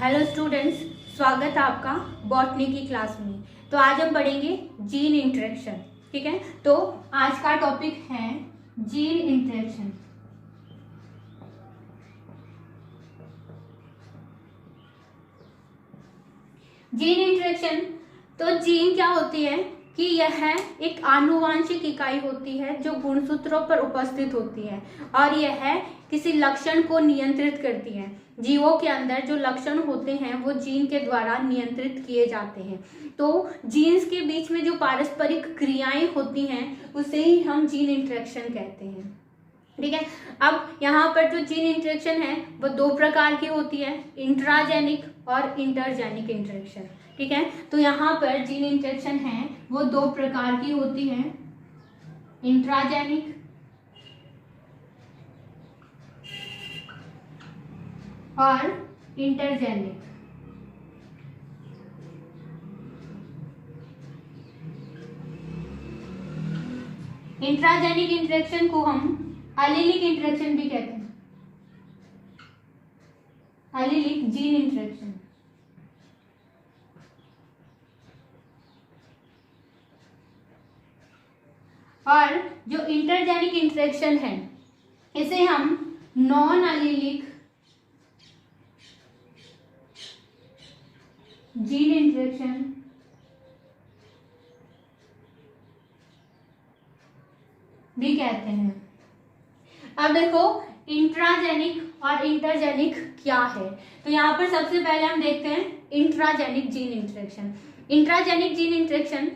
Hello students, स्वागत है आपका बॉटनी की क्लास में। तो आज हम पढ़ेंगे जीन इंटरेक्शन। ठीक है, तो आज का टॉपिक है जीन इंटरेक्शन। जीन इंटरेक्शन, तो जीन क्या होती है कि यह एक आनुवांशिक इकाई होती है जो गुणसूत्रों पर उपस्थित होती है और यह किसी लक्षण को नियंत्रित करती है। जीवों के अंदर जो लक्षण होते हैं वो जीन के द्वारा नियंत्रित किए जाते हैं। तो जीन्स के बीच में जो पारस्परिक क्रियाएं होती हैं उसे ही हम जीन इंटरेक्शन कहते हैं। ठीक है, अब यहाँ पर जो जीन इंटरेक्शन है वो दो प्रकार की होती है, इंट्राजेनिक और इंटरजेनिक इंटरेक्शन। ठीक है, तो यहाँ पर जीन इंटरेक्शन है वो दो प्रकार की होती है, इंट्राजेनिक और इंटरजेनिक। इंट्राजेनिक इंटरेक्शन को हम एलिलिक इंटरेक्शन भी कहते हैं, एलिलिक जीन इंटरेक्शन। और जो इंटरजेनिक इंटरेक्शन है इसे हम नॉन एलिलिक जीन इंटरेक्शन भी कहते हैं। अब देखो इंट्राजेनिक और इंटरजेनिक क्या है, तो यहाँ पर सबसे पहले हम देखते हैं intragenic gene interaction. Intragenic gene interaction,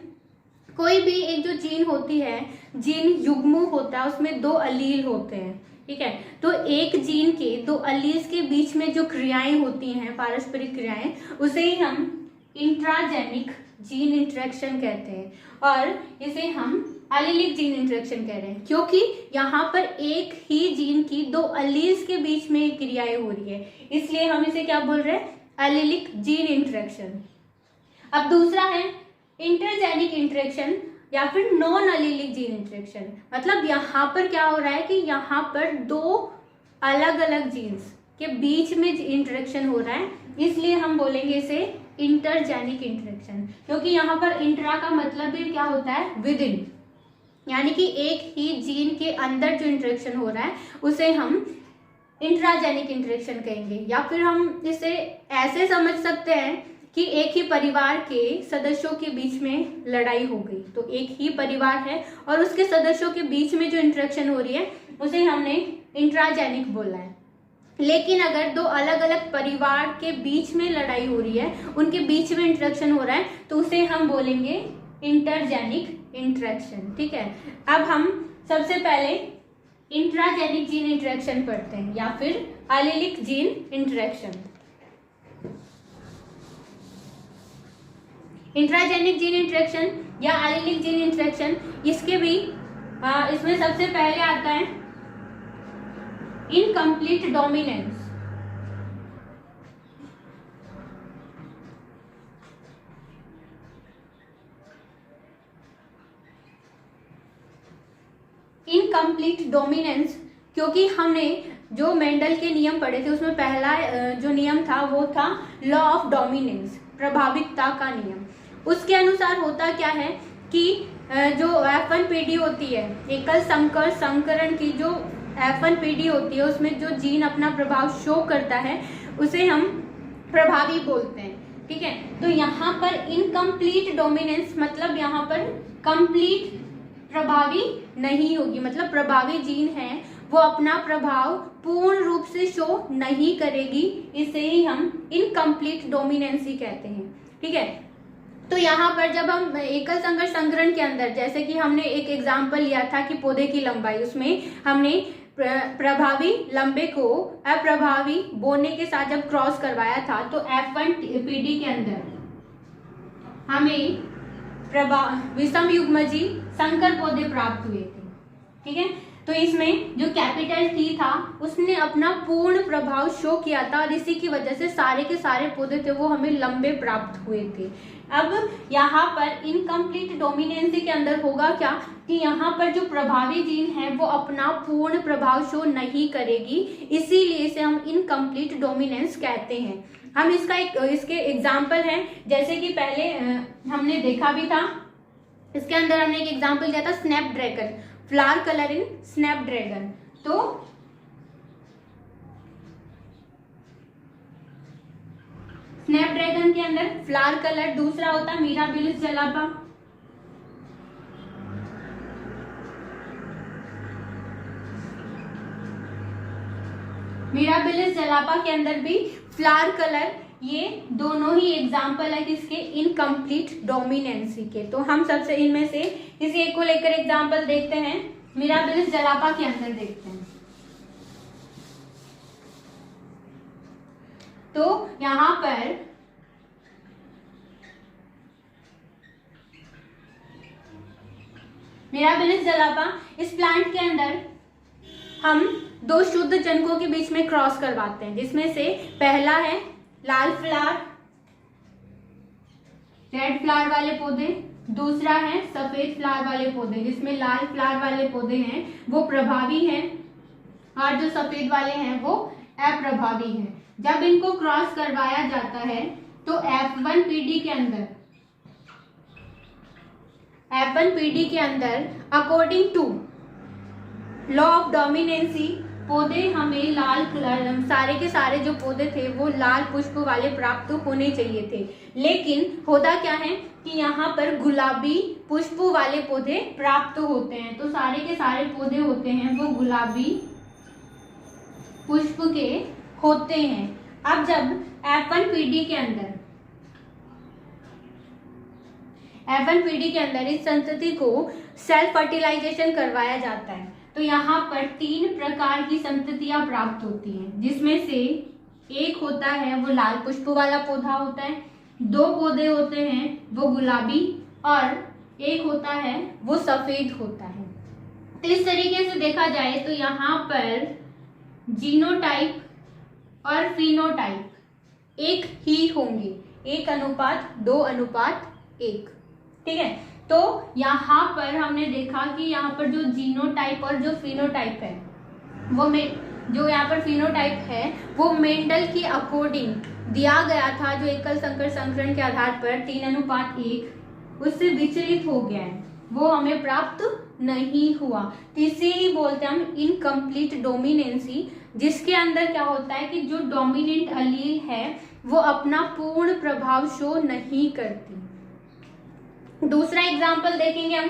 कोई भी एक जो जीन होती है, जीन युग्म होता है, उसमें दो अलील होते हैं। ठीक है, तो एक जीन के दो अलील्स के बीच में जो क्रियाएं होती हैं, पारस्परिक क्रियाएं, उसे ही हम इंट्राजेनिक जीन इंटरेक्शन कहते हैं और इसे हम एलिलिक जीन इंटरेक्शन कह रहे हैं क्योंकि यहाँ पर एक ही जीन की दो अलील्स के बीच में क्रियाएं हो रही है, इसलिए हम इसे क्या बोल रहे हैं, एलिलिक जीन इंटरेक्शन। अब दूसरा है इंटरजेनिक इंटरेक्शन या फिर नॉन एलिलिक जीन इंटरेक्शन। मतलब यहाँ पर क्या हो रहा है कि यहाँ पर दो अलग अलग जीन्स के बीच में इंटरेक्शन हो रहा है, इसलिए हम बोलेंगे इसे इंटरजेनिक इंटरेक्शन। क्योंकि यहाँ पर इंट्रा का मतलब भी क्या होता है, विद इन, यानी कि एक ही जीन के अंदर जो इंटरेक्शन हो रहा है उसे हम इंट्राजेनिक इंटरेक्शन कहेंगे। या फिर हम इसे ऐसे समझ सकते हैं कि एक ही परिवार के सदस्यों के बीच में लड़ाई हो गई, तो एक ही परिवार है और उसके सदस्यों के बीच में जो इंटरेक्शन हो रही है उसे हमने इंट्राजेनिक बोला है। लेकिन अगर दो अलग अलग परिवार के बीच में लड़ाई हो रही है, उनके बीच में इंटरेक्शन हो रहा है, तो उसे हम बोलेंगे इंटरजेनिक इंटरेक्शन। ठीक है, अब हम सबसे पहले इंट्राजेनिक जीन इंटरेक्शन पढ़ते हैं या फिर allylic gene interaction. Intragenic gene interaction या एलिलिक जीन इंटरेक्शन, इसके भी इसमें सबसे पहले आता है इनकम्प्लीट डोमिनेंस। इनकम्प्लीट डोमिनेंस, क्योंकि हमने जो मेंडल के नियम पढ़े थे उसमें पहला जो नियम था वो था लॉ ऑफ डोमिनेंस, प्रभाविकता का नियम। उसके अनुसार होता क्या है कि जो F1 पीढ़ी होती है, एकल संकर संकरण की जो F1 पीढ़ी होती है, उसमें जो जीन अपना प्रभाव शो करता है उसे हम प्रभावी बोलते हैं। ठीक है, तो यहाँ पर इनकम्प्लीट डोमिनेंस मतलब यहाँ पर कंप्लीट प्रभावी नहीं होगी, मतलब प्रभावी जीन है वो अपना प्रभाव पूर्ण रूप से शो नहीं करेगी, इसे ही हम इनकम्प्लीट डोमिनेंस ही कहते हैं। ठीक है, तो यहाँ पर जब हम एकल संकर संकरण के अंदर, जैसे कि हमने एक एग्जाम्पल लिया था कि पौधे की लंबाई, उसमें हमने प्रभावी लंबे को अप्रभावी बोने के साथ जब क्रॉस करवाया था, तो F1 पीढ़ी के अंदर हमें विषम युग्मजी संकर पौधे प्राप्त हुए थे। ठीक है, तो इसमें जो कैपिटल T था उसने अपना पूर्ण प्रभाव शो किया था और इसी की वजह से सारे के सारे पौधे थे वो हमें लंबे प्राप्त हुए थे। अब यहाँ पर इनकम्प्लीट डोमिनेंसी के अंदर होगा क्या कि यहाँ पर जो प्रभावी जीन है वो अपना पूर्ण प्रभाव शो नहीं करेगी, इसीलिए इसे हम इनकम्प्लीट डोमिनेंस कहते हैं। हम इसके एग्जाम्पल हैं, जैसे कि पहले हमने देखा भी था, इसके अंदर हमने एक एग्जाम्पल दिया था स्नैपड्रैगन, फ्लावर कलर इन स्नैपड्रैगन। तो स्नैपड्रैगन के अंदर फ्लावर कलर, दूसरा होता है मिराबिलिस जलापा, मिराबिलिस जलापा के अंदर भी फ्लावर कलर, ये दोनों ही एग्जाम्पल है किसके, इनकम्प्लीट डोमिनेंसी के। तो हम सबसे इनमें से किसी एक को लेकर एग्जाम्पल देखते हैं। मिराबिलिस जलापा के अंदर देखते हैं, तो यहां पर मिराबिलिस जलापा, इस प्लांट के अंदर हम दो शुद्ध जनकों के बीच में क्रॉस करवाते हैं, जिसमें से पहला है लाल फ्लावर, रेड फ्लावर वाले पौधे, दूसरा है सफेद फ्लावर वाले पौधे, जिसमें लाल फ्लावर वाले पौधे हैं वो प्रभावी हैं और जो सफेद वाले हैं वो अप्रभावी हैं। जब इनको क्रॉस करवाया जाता है तो F1PD के अंदर according to law of dominancy पौधे हमें लाल कलर, सारे के सारे जो पौधे थे वो लाल पुष्प वाले प्राप्त होने चाहिए थे, लेकिन होता क्या है कि यहाँ पर गुलाबी पुष्प वाले पौधे प्राप्त होते हैं। तो सारे के सारे पौधे होते हैं वो गुलाबी पुष्प के होते हैं। अब जब F1PD के अंदर इस संतति को सेल्फ फर्टिलाइजेशन करवाया जाता है, तो यहाँ पर 3 प्रकार की संततियां प्राप्त होती हैं, जिसमें से एक होता है वो लाल पुष्प वाला पौधा होता है, 2 पौधे होते हैं वो गुलाबी, और एक होता है वो सफेद होता है। तो इस तरीके से देखा जाए तो यहाँ पर जीनोटाइप और फिनोटाइप एक ही होंगे, 1:2:1, ठीक है। तो यहाँ पर हमने देखा कि यहाँ पर जो जीनोटाइप और जो फिनोटाइप है वो जो यहाँ पर फिनोटाइप है वो मेंडल की अकॉर्डिंग दिया गया था, जो एकल संकर संकरण के आधार पर 3:1 उससे विचलित हो गया है, वो हमें प्राप्त नहीं हुआ। तो इसे ही बोलते हैं हम इनकम्प्लीट डोमिनेंसी, जिसके अंदर क्या होता है कि जो डोमिनेंट अलील है वो अपना पूर्ण प्रभाव शो नहीं करती। दूसरा एग्जाम्पल देखेंगे हम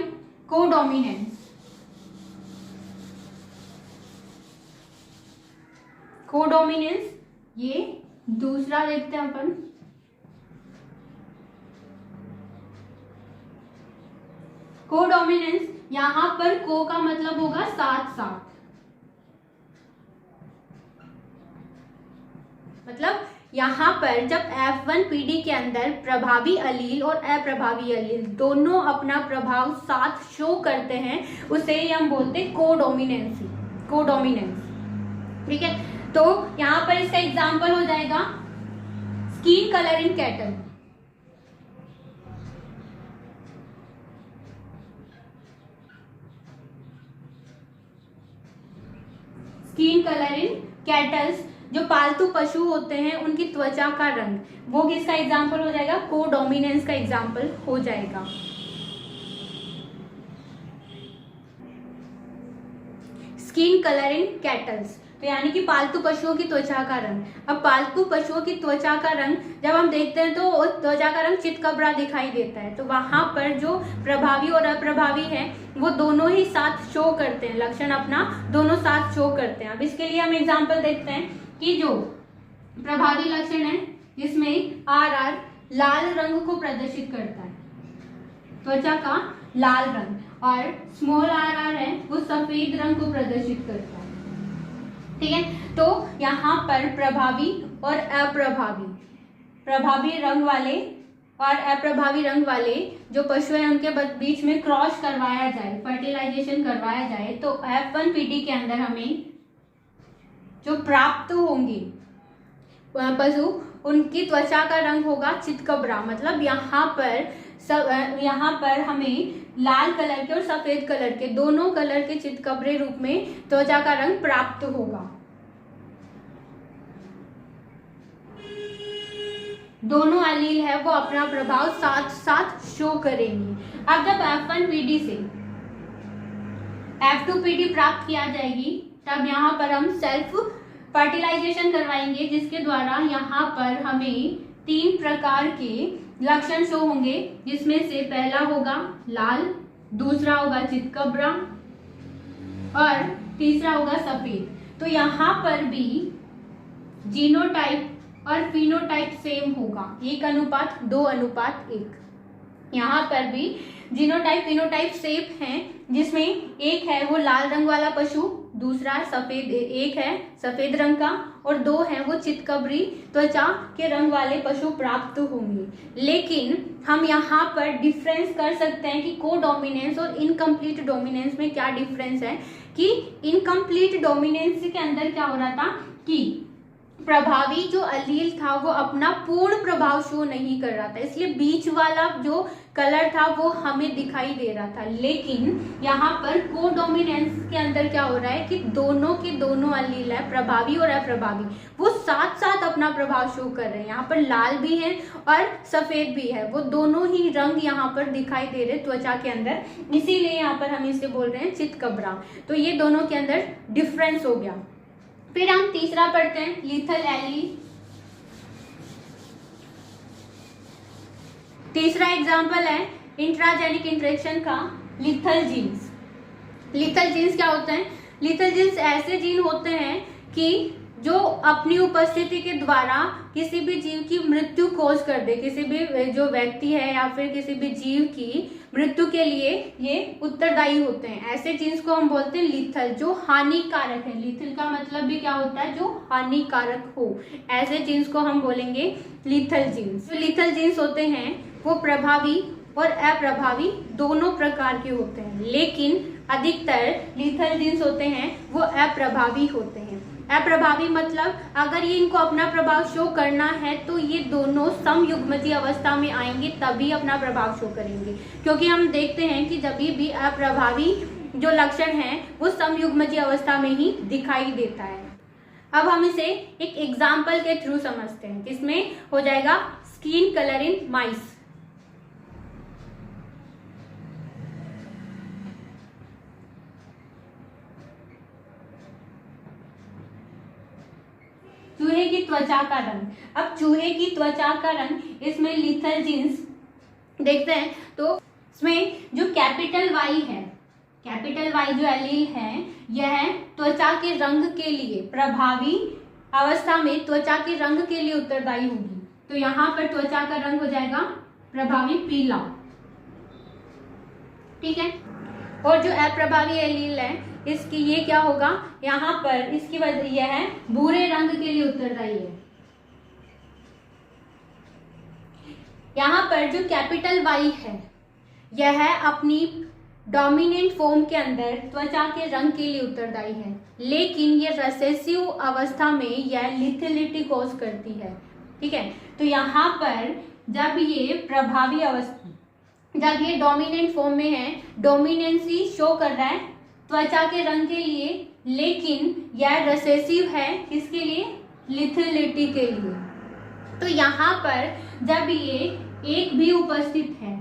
कोडोमिनेंस। कोडोमिनेंस ये दूसरा देखते हैं अपन। कोडोमिनेंस, यहां पर को का मतलब होगा साथ साथ, मतलब यहाँ पर जब F1PD के अंदर प्रभावी अलील और अप्रभावी अलील दोनों अपना प्रभाव साथ शो करते हैं, उसे ही हम बोलते हैं कोडोमिनेंस, ठीक है। तो यहाँ पर इसका एग्जाम्पल हो जाएगा skin colour in cattle. Skin colour in kettles, जो पालतू पशु होते हैं उनकी त्वचा का रंग, वो किसका एग्जाम्पल हो जाएगा, कोडोमिनेंस का एग्जाम्पल हो जाएगा। स्किन कलर इन कैटल्स, तो यानी कि पालतू पशुओं की त्वचा का रंग। अब पालतू पशुओं की त्वचा का रंग जब हम देखते हैं तो त्वचा का रंग चितकबरा दिखाई देता है, तो वहां पर जो प्रभावी और अप्रभावी है वो दोनों ही साथ शो करते हैं, लक्षण अपना दोनों साथ शो करते हैं। अब इसके लिए हम एग्जाम्पल देखते हैं कि जो प्रभावी लक्षण है जिसमें RR लाल रंग को प्रदर्शित करता है, त्वचा का लाल रंग, और स्मॉल RR है वो सफेद रंग को प्रदर्शित करता है, ठीक है। तो यहाँ पर प्रभावी और अप्रभावी, प्रभावी रंग वाले और अप्रभावी रंग वाले जो पशु हैं उनके बीच में क्रॉस करवाया जाए, फर्टिलाइजेशन करवाया जाए, तो F1PD के अंदर हमें जो प्राप्त होंगे पशु उनकी त्वचा का रंग होगा चितकबरा, मतलब यहाँ पर हमें लाल कलर के और सफेद कलर के दोनों कलर के चितकबरे रूप में त्वचा का रंग प्राप्त होगा। दोनों एलील है वो अपना प्रभाव साथ साथ शो करेंगे। अब जब F1PD से F2PD प्राप्त किया जाएगी तब यहाँ पर हम सेल्फ फर्टिलाइजेशन करवाएंगे, जिसके द्वारा यहाँ पर हमें 3 प्रकार के लक्षण शो होंगे, जिसमें से पहला होगा लाल, दूसरा होगा चितकबरा और तीसरा होगा सफेद। तो यहाँ पर भी जीनोटाइप और फिनोटाइप सेम होगा, 1:2:1। यहाँ पर भी जीनोटाइप फिनोटाइप सेम है, जिसमें एक है वो लाल रंग वाला पशु, दूसरा सफेद, एक है सफेद रंग का और 2 है वो चितकबरी त्वचा के रंग वाले पशु प्राप्त होंगे। लेकिन हम यहाँ पर डिफरेंस कर सकते हैं कि कोडोमिनेंस और इनकम्प्लीट डोमिनेंस में क्या डिफरेंस है। कि इनकम्प्लीट डोमिनेंस के अंदर क्या हो रहा था कि प्रभावी जो अलील था वो अपना पूर्ण प्रभाव शो नहीं कर रहा था, इसलिए बीच वाला जो कलर था वो हमें दिखाई दे रहा था। लेकिन यहाँ पर कोडोमिनेंस के अंदर क्या हो रहा है कि दोनों के दोनों अलील है, प्रभावी और अप्रभावी, वो साथ साथ अपना प्रभाव शो कर रहे हैं। यहाँ पर लाल भी है और सफेद भी है, वो दोनों ही रंग यहाँ पर दिखाई दे रहे त्वचा के अंदर, इसीलिए यहाँ पर हम इसे बोल रहे हैं चितकबरा। तो ये दोनों के अंदर डिफरेंस हो गया। फिर हम तीसरा पढ़ते हैं लीथल एलील। तीसरा एग्जाम्पल है इंट्राजेनिक इंटरेक्शन का लीथल जीन्स। लीथल जीन्स क्या होते हैं? लीथल जीन्स ऐसे जीन होते हैं कि जो अपनी उपस्थिति के द्वारा किसी भी जीव की मृत्यु कॉज कर दे, किसी भी जो व्यक्ति है या फिर किसी भी जीव की मृत्यु के लिए ये उत्तरदायी होते हैं। ऐसे जीन्स को हम बोलते हैं लीथल, जो हानिकारक है। लीथल का मतलब भी क्या होता है? जो हानिकारक हो। ऐसे जीन्स को हम बोलेंगे लीथल जीन्स। जो लीथल जीन्स होते हैं वो प्रभावी और अप्रभावी दोनों प्रकार के होते हैं, लेकिन अधिकतर लीथल जीन्स होते हैं वो अप्रभावी होते हैं। अप्रभावी मतलब अगर ये इनको अपना प्रभाव शो करना है तो ये दोनों समयुग्मजीय अवस्था में आएंगे तभी अपना प्रभाव शो करेंगे, क्योंकि हम देखते हैं कि जब भी अप्रभावी जो लक्षण है वो समयुग्मजीय अवस्था में ही दिखाई देता है। अब हम इसे एक एग्जाम्पल के थ्रू समझते हैं, जिसमें हो जाएगा स्किन कलर इन माइस। चूहे की त्वचा का रंग। अब चूहे की त्वचा का रंग, इसमें लीथल जीन्स देखते हैं तो इसमें जो कैपिटल वाई है, कैपिटल वाई जो एलील है, यह त्वचा के रंग के लिए प्रभावी अवस्था में त्वचा के रंग के लिए उत्तरदायी होगी। तो यहाँ पर त्वचा का रंग हो जाएगा प्रभावी पीला, ठीक है। और जो अप्रभावी एलील है इसकी ये क्या होगा, यहाँ पर इसकी वजह यह है भूरे रंग के लिए उत्तरदायी है। यहाँ पर जो कैपिटल वाई है यह अपनी डोमिनेंट फॉर्म के अंदर त्वचा के रंग के लिए उत्तरदायी है, लेकिन ये रिसेसिव अवस्था में यह लिथलिटी कॉज करती है, ठीक है। तो यहाँ पर जब ये प्रभावी अवस्था, जब ये डोमिनेंट फॉर्म में है, डोमिनेंसी शो कर रहा है त्वचा के रंग के लिए, लेकिन यह रिसेसिव है किसके लिए? लिथलिटी के लिए। तो यहाँ पर जब ये एक भी उपस्थित है,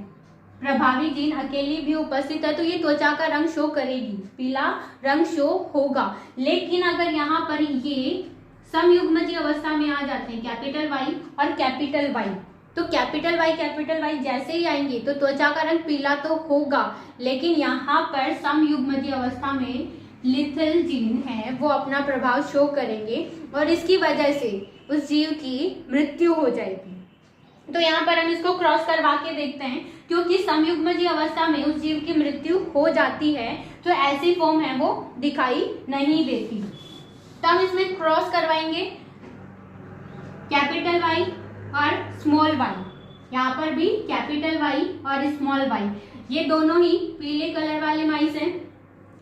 प्रभावी जीन अकेली भी उपस्थित है, तो ये त्वचा का रंग शो करेगी, पीला रंग शो होगा। लेकिन अगर यहाँ पर ये समयुग्मजीय अवस्था में आ जाते हैं, कैपिटल वाई और कैपिटल वाई, तो कैपिटल वाई जैसे ही आएंगे तो त्वचा का रंग पीला तो होगा, लेकिन यहाँ पर समयुग्मजीय अवस्था में लिथल जीन है वो अपना प्रभाव शो करेंगे और इसकी वजह से उस जीव की मृत्यु हो जाएगी। तो यहाँ पर हम इसको क्रॉस करवा के देखते हैं, क्योंकि समयुग्मजीय अवस्था में उस जीव की मृत्यु हो जाती है तो ऐसी फॉर्म है वो दिखाई नहीं देती। तो हम इसमें क्रॉस करवाएंगे कैपिटल वाई और स्मॉल वाई। यहाँ पर भी कैपिटल वाई और स्मॉल वाई, ये दोनों ही पीले कलर वाले माइस हैं।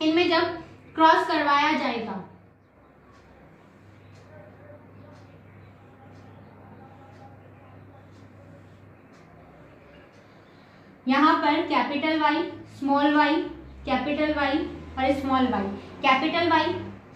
इनमें जब क्रॉस करवाया जाएगा यहाँ पर capital Y, small Y, capital Y और स्मॉल वाई,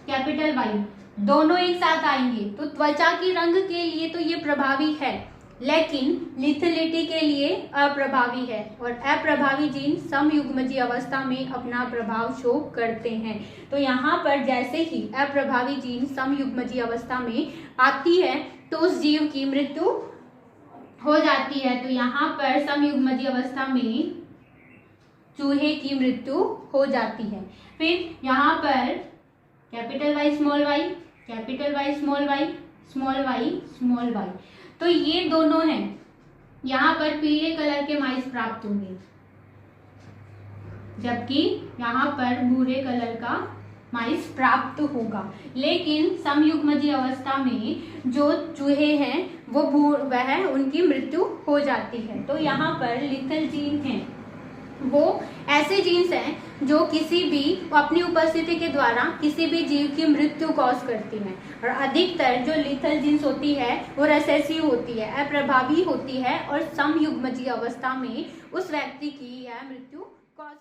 कैपिटल वाई दोनों एक साथ आएंगे तो त्वचा की रंग के लिए तो ये प्रभावी है, लेकिन लिथलिटी के लिए अप्रभावी है। और अप्रभावी जीन समयुग्मजीय अवस्था में अपना प्रभाव शो करते हैं। तो यहाँ पर जैसे ही अप्रभावी जीन समयुग्मजीय अवस्था में आती है तो उस जीव की मृत्यु हो जाती है। तो यहाँ पर समयुग्मजीय अवस्था में चूहे की मृत्यु हो जाती है। फिर यहाँ पर capital Y small Y, capital Y small Y, small Y small Y, तो ये दोनों हैं। यहाँ पर पीले कलर के माइस प्राप्त होंगे, जबकि यहाँ पर भूरे कलर का माइस प्राप्त होगा। लेकिन समयुग्मजीय अवस्था में जो चूहे हैं वह उनकी मृत्यु हो जाती है। तो यहाँ पर लिथल जीन हैं, वो ऐसे जीन्स हैं जो किसी भी अपनी उपस्थिति के द्वारा किसी भी जीव की मृत्यु कॉज करती हैं। और अधिकतर जो लिथल जीन्स होती है वो रिसेसिव होती है, अप्रभावी होती है और समयुग्मजीय अवस्था में उस व्यक्ति की यह मृत्यु कॉज